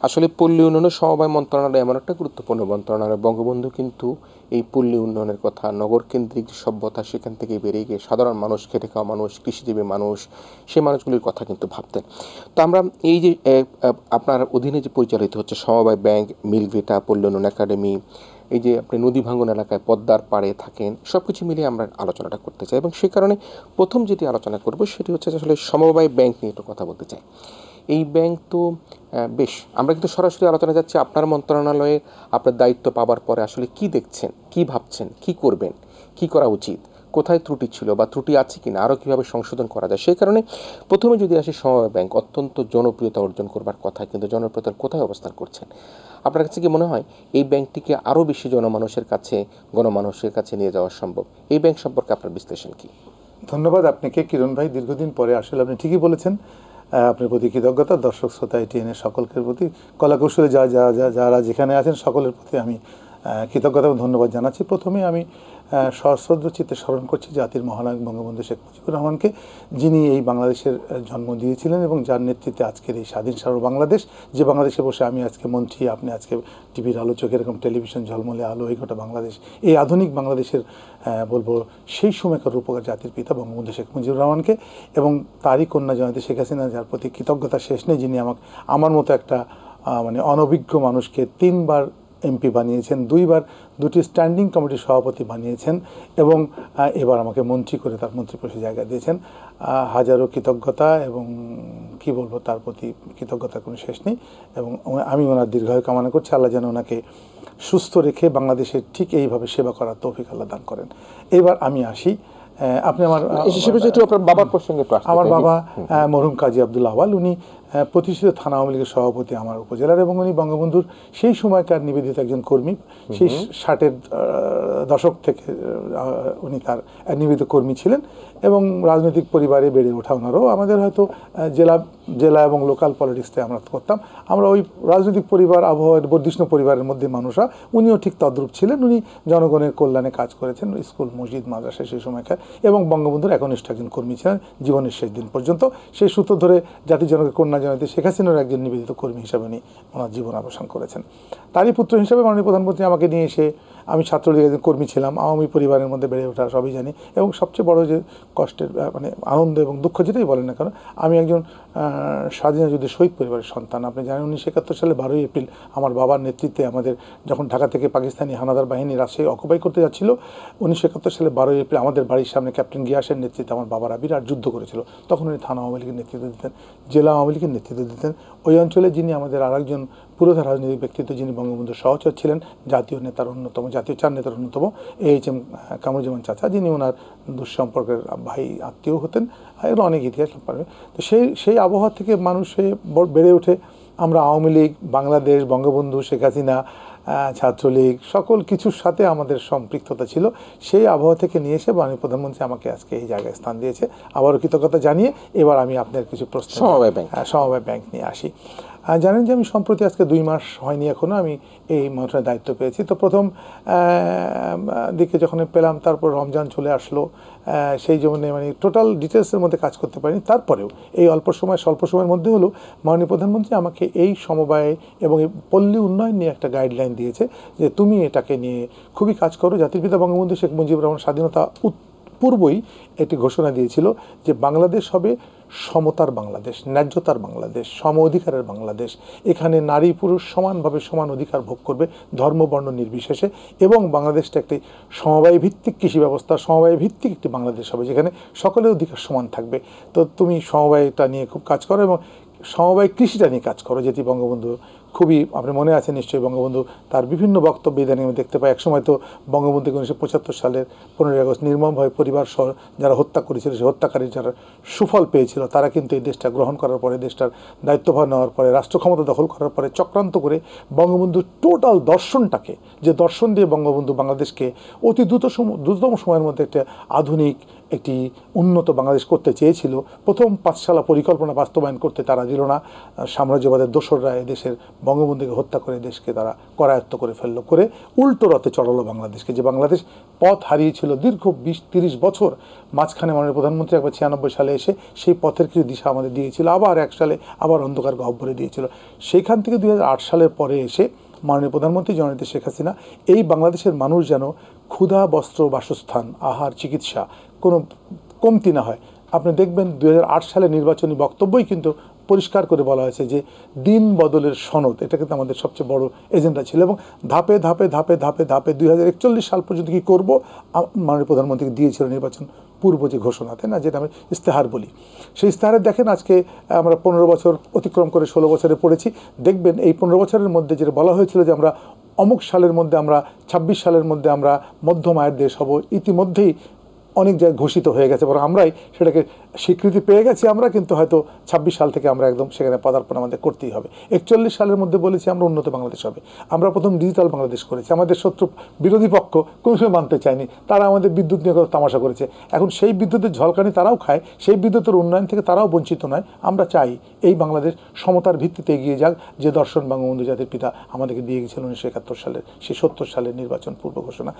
আসলে পল্লী উন্নয়ন ও সমবায় মন্ত্রণালয় এমন একটা গুরুত্বপূর্ণ মন্ত্রণালয়। বঙ্গবন্ধু কিন্তু এই পল্লী উন্নয়নের কথা, নগর কেন্দ্রিক যে সভ্যতা সেখান থেকে বেরিয়ে গিয়ে সাধারণ মানুষ, খেটে খাওয়া মানুষ, কৃষিজীবী মানুষ, সে মানুষগুলির কথা কিন্তু ভাবতেন। তো আমরা এই যে আপনার অধীনে যে পরিচালিত হচ্ছে সমবায় ব্যাংক, মিলভিটা, পল্লী উন্নয়ন একাডেমি, এই যে আপনি নদী ভাঙ্গন এলাকায় পদ্মার পাড়ে থাকেন, সব কিছু মিলিয়ে আমরা আলোচনাটা করতে চাই এবং সে কারণে প্রথম যেটি আলোচনা করব সেটি হচ্ছে আসলে সমবায় ব্যাংক নিয়ে একটু কথা বলতে চাই। এই ব্যাংক তো বেশ, আমরা কিন্তু সরাসরি আলোচনা যাচ্ছি আপনার মন্ত্রণালয়ে আপনার দায়িত্ব পাবার পরে আসলে কি দেখছেন, কি ভাবছেন, কি করবেন, কি করা উচিত, কোথায় ত্রুটি ছিল বা ত্রুটি আছে কিনা, আরও কীভাবে সংশোধন করা যায়। সেই কারণে প্রথমে যদি আসি সমবায় ব্যাংক অত্যন্ত জনপ্রিয়তা অর্জন করবার কথা, কিন্তু জনপ্রিয়তার কোথায় অবস্থান করছেন আপনার কাছে কি মনে হয় এই ব্যাংকটিকে আরও বেশি গণমানুষের কাছে নিয়ে যাওয়া সম্ভব? এই ব্যাংক সম্পর্কে আপনার বিশ্লেষণ কি? ধন্যবাদ আপনাকে কিরণ ভাই, দীর্ঘদিন পরে আসলে আপনি ঠিকই বলেছেন। আপনার প্রতি কৃতজ্ঞতা, দর্শক শ্রোতা এটিএনের সকলের প্রতি, কলাকৌশলে যারা যেখানে আছেন সকলের প্রতি আমি কৃতজ্ঞতা এবং ধন্যবাদ জানাচ্ছি। প্রথমে আমি সশ্রদ্ধ চিত্তে স্মরণ করছি জাতির মহানায়ক বঙ্গবন্ধু শেখ মুজিবুর রহমানকে, যিনি এই বাংলাদেশের জন্ম দিয়েছিলেন এবং যার নেতৃত্বে আজকের এই স্বাধীন সার্ব বাংলাদেশ, যে বাংলাদেশে বসে আমি আজকে মন্ত্রী, আপনি আজকে টিভির আলোচক, এরকম টেলিভিশন ঝলমলে আলো, এই গোটা বাংলাদেশ, এই আধুনিক বাংলাদেশের বলবো সেই সময়কার রূপকার জাতির পিতা বঙ্গবন্ধু শেখ মুজিবুর রহমানকে, এবং তারই কন্যা জয়ন্তী শেখ হাসিনা, যার প্রতি কৃতজ্ঞতা শেষ নেই, যিনি আমার মতো একটা মানে অনভিজ্ঞ মানুষকে 3বার এমপি বানিয়েছেন, 2বার দুটি স্ট্যান্ডিং কমিটির সভাপতি বানিয়েছেন এবং এবার আমাকে মন্ত্রী করে তার মন্ত্রিপরিষদে জায়গা দিয়েছেন। হাজারো কৃতজ্ঞতা এবং কি বলবো, তার প্রতি কৃতজ্ঞতার কোনো শেষ নেই এবং আমি ওনার দীর্ঘায়ু কামনা করছি। আল্লাহ যেন ওনাকে সুস্থ রেখে বাংলাদেশের ঠিক এইভাবে সেবা করার তৌফিক আল্লাহ দান করেন। এবার আমি আসি, আপনি আমার বাবার প্রসঙ্গে, আমার বাবা মরহুম কাজী আব্দুল আওয়াল, উনি প্রতিষ্ঠিত থানা আওয়ামী লীগের সভাপতি আমার উপজেলার, এবং উনি বঙ্গবন্ধুর সেই সময়কার নিবেদিত একজন কর্মী। সেই 60-এর দশক থেকে উনি তার নিবেদিত কর্মী ছিলেন এবং রাজনৈতিক পরিবারে বেড়ে ওঠা ওনারও। আমাদের হয়তো জেলা এবং লোকাল পলিটিক্সে আমরা করতাম, আমরা ওই রাজনৈতিক পরিবার, আবহাওয়ার বর্ধিষ্ণ পরিবারের মধ্যে মানুষরা, উনিও ঠিক তদ্রূপ ছিলেন। উনি জনগণের কল্যাণে কাজ করেছেন, স্কুল, মসজিদ, মাদ্রাসা সেই সময়কার, এবং বঙ্গবন্ধুর একনিষ্ঠ একজন কর্মী ছিলেন জীবনের শেষ দিন পর্যন্ত। সেই সূত্র ধরে জাতির জনকের কন্যা জয়ন্তী শেখ হাসিনার একজন নিবেদিত কর্মী হিসাবে উনি ওনার জীবন অবসান করেছেন। তারই পুত্র হিসাবে মাননীয় প্রধানমন্ত্রী আমাকে নিয়ে এসে, আমি ছাত্রলীগের একজন কর্মী ছিলাম, আওয়ামী পরিবারের মধ্যে বেড়ে ওঠা, সবই জানি, এবং সবচেয়ে বড় যে কষ্টের মানে আনন্দ এবং দুঃখ যেটাই বলেন না কেন, আমি একজন স্বাধীনতা যুদ্ধের শহীদ পরিবারের সন্তান। আপনি জানেন 1971 সালে 12ই এপ্রিল আমার বাবার নেতৃত্বে আমাদের যখন ঢাকা থেকে পাকিস্তানি হানাদার বাহিনী রাজশাহী অকুপাই করতে যাচ্ছিল, 1971 সালে 12ই এপ্রিল আমাদের বাড়ির সামনে ক্যাপ্টেন গিয়াসের নেতৃত্বে আমার বাবারা বিরাট যুদ্ধ করেছিল। তখন উনি থানা আওয়ামী লীগের নেতৃত্ব দিতেন, জেলা আওয়ামী লীগের নেতৃত্ব দিতেন। ওই অঞ্চলে যিনি আমাদের আরেকজন পুরোধা রাজনৈতিক ব্যক্তিত্ব, যিনি বঙ্গবন্ধুর সহচর ছিলেন, জাতীয় নেতার অন্যতম, জাতীয় চার নেতার অন্যতম, এইচ.এম. কামরুজ্জামান চাচা, যিনি ওনার দুঃসম্পর্কের ভাই আত্মীয় হতেন। এগুলো অনেক ইতিহাস পারবে। তো সেই আবহাওয়া থেকে মানুষে বেড়ে ওঠে। আমরা আওয়ামী লীগ, বাংলাদেশ, বঙ্গবন্ধু, শেখ হাসিনা, ছাত্রলীগ, সকল কিছুর সাথে আমাদের সম্পৃক্ততা ছিল। সেই আবহাওয়া থেকে নিয়ে এসে মাননীয় প্রধানমন্ত্রী আমাকে আজকে এই জায়গায় স্থান দিয়েছে। আবারও কৃতজ্ঞতা জানিয়ে এবার আমি আপনার কিছু প্রশ্ন সমবায় ব্যাংক নিয়ে আসি। জানেন যে আমি সম্প্রতি আজকে 2 মাস হয়নি এখনও আমি এই মন্ত্রণালয়ের দায়িত্ব পেয়েছি। তো প্রথম দিকে যখন পেলাম, তারপর রমজান চলে আসলো, সেই জন্য মানে টোটাল ডিটেলসের মধ্যে কাজ করতে পারিনি। তারপরেও এই স্বল্প সময়ের মধ্যে হলো মাননীয় প্রধানমন্ত্রী আমাকে এই সমবায় এবং এই পল্লী উন্নয়ন নিয়ে একটা গাইডলাইন দিয়েছে যে তুমি এটাকে নিয়ে খুবই কাজ করো। জাতির পিতা বঙ্গবন্ধু শেখ মুজিবুর রহমান স্বাধীনতা পূর্বই এটি ঘোষণা দিয়েছিল যে বাংলাদেশ হবে সমতার বাংলাদেশ, ন্যায্যতার বাংলাদেশ, সম অধিকারের বাংলাদেশ। এখানে নারী পুরুষ সমানভাবে সমান অধিকার ভোগ করবে, ধর্ম বর্ণ নির্বিশেষে, এবং বাংলাদেশটা একটি সমবায় ভিত্তিক কৃষি ব্যবস্থা, সমবায় ভিত্তিক একটি বাংলাদেশ হবে যেখানে সকলের অধিকার সমান থাকবে। তো তুমি সমবায়টা নিয়ে খুব কাজ করো এবং সমবায় কৃষিটা নিয়ে কাজ করো, যেটি বঙ্গবন্ধু খুবই, আপনার মনে আছে নিশ্চয়ই, বঙ্গবন্ধু তার বিভিন্ন বক্তব্য ইদানিং আমি দেখতে পাই। একসময় তো বঙ্গবন্ধুকে 1975 সালের 15ই আগস্ট নির্মমভাবে পরিবার সহ যারা হত্যা করেছিল, সেই হত্যাকারীর যারা সুফল পেয়েছিল, তারা কিন্তু এই দেশটা গ্রহণ করার পরে, দেশটার দায়িত্বভার নেওয়ার পরে, রাষ্ট্র ক্ষমতা দখল করার পরে চক্রান্ত করে বঙ্গবন্ধুর টোটাল দর্শনটাকে, যে দর্শন দিয়ে বঙ্গবন্ধু বাংলাদেশকে অতি দ্রুততম সময়ের মধ্যে একটা আধুনিক, একটি উন্নত বাংলাদেশ করতে চেয়েছিল, প্রথম 5 শালা পরিকল্পনা বাস্তবায়ন করতে তারা দিল না। সাম্রাজ্যবাদের দোসররা এদেশের বঙ্গবন্ধুকে হত্যা করে দেশকে তারা করায়ত্ত করে ফেললো, করে উল্টো রথে চড়ালো বাংলাদেশকে। যে বাংলাদেশ পথ হারিয়েছিল দীর্ঘ 20-30 বছর, মাঝখানে মাননীয় প্রধানমন্ত্রী একবার 96 সালে এসে সেই পথের কিছু দিশা আমাদের দিয়েছিল, আবার 1 সালে আবার অন্ধকার গহ্বরে দিয়েছিল। সেইখান থেকে 2008 সালের পরে এসে মাননীয় প্রধানমন্ত্রী জননেত্রী শেখ হাসিনা এই বাংলাদেশের মানুষ যেন ক্ষুধা, বস্ত্র, বাসস্থান, আহার, চিকিৎসা কোনো কমতি না হয়। আপনি দেখবেন 2008 সালের নির্বাচনী বক্তব্যই কিন্তু পরিষ্কার করে বলা হয়েছে যে দিন বদলের সনদ, এটা কিন্তু আমাদের সবচেয়ে বড় এজেন্ডা ছিল। এবং ধাপে ধাপে ধাপে ধাপে ধাপে 2041 সাল পর্যন্ত কী করব মাননীয় প্রধানমন্ত্রীকে দিয়েছিল নির্বাচন পূর্ব যে ঘোষণা, তাই না, যেটা আমি ইস্তেহার বলি। সেই ইস্তেহারে দেখেন আজকে আমরা 15 বছর অতিক্রম করে 16 বছরে পড়েছি। দেখবেন এই 15 বছরের মধ্যে যেটা বলা হয়েছিল যে আমরা অমুক সালের মধ্যে, আমরা 26 সালের মধ্যে আমরা মধ্যম আয়ের দেশ হব, ইতিমধ্যেই অনেক জায়গায় ঘোষিত হয়ে গেছে, বরং আমরাই সেটাকে স্বীকৃতি পেয়ে গেছি আমরা, কিন্তু হয়তো 26 সাল থেকে আমরা একদম সেখানে পদার্পণ আমাদের করতেই হবে। 41 সালের মধ্যে বলেছি আমরা উন্নত বাংলাদেশ হবে, আমরা প্রথম ডিজিটাল বাংলাদেশ করেছি। আমাদের শত্রু বিরোধী পক্ষ কোনো সময় মানতে চায়নি, তারা আমাদের বিদ্যুৎ নিয়ে কত তামাশা করেছে। এখন সেই বিদ্যুতের ঝলকানি তারাও খায়, সেই বিদ্যুতের উন্নয়ন থেকে তারাও বঞ্চিত নয়। আমরা চাই এই বাংলাদেশ সমতার ভিত্তিতে এগিয়ে যাক, যে দর্শন বঙ্গবন্ধু জাতির পিতা আমাদেরকে দিয়ে গেছিলেন 1971 সালের সেই 70 সালের নির্বাচন পূর্ব ঘোষণা।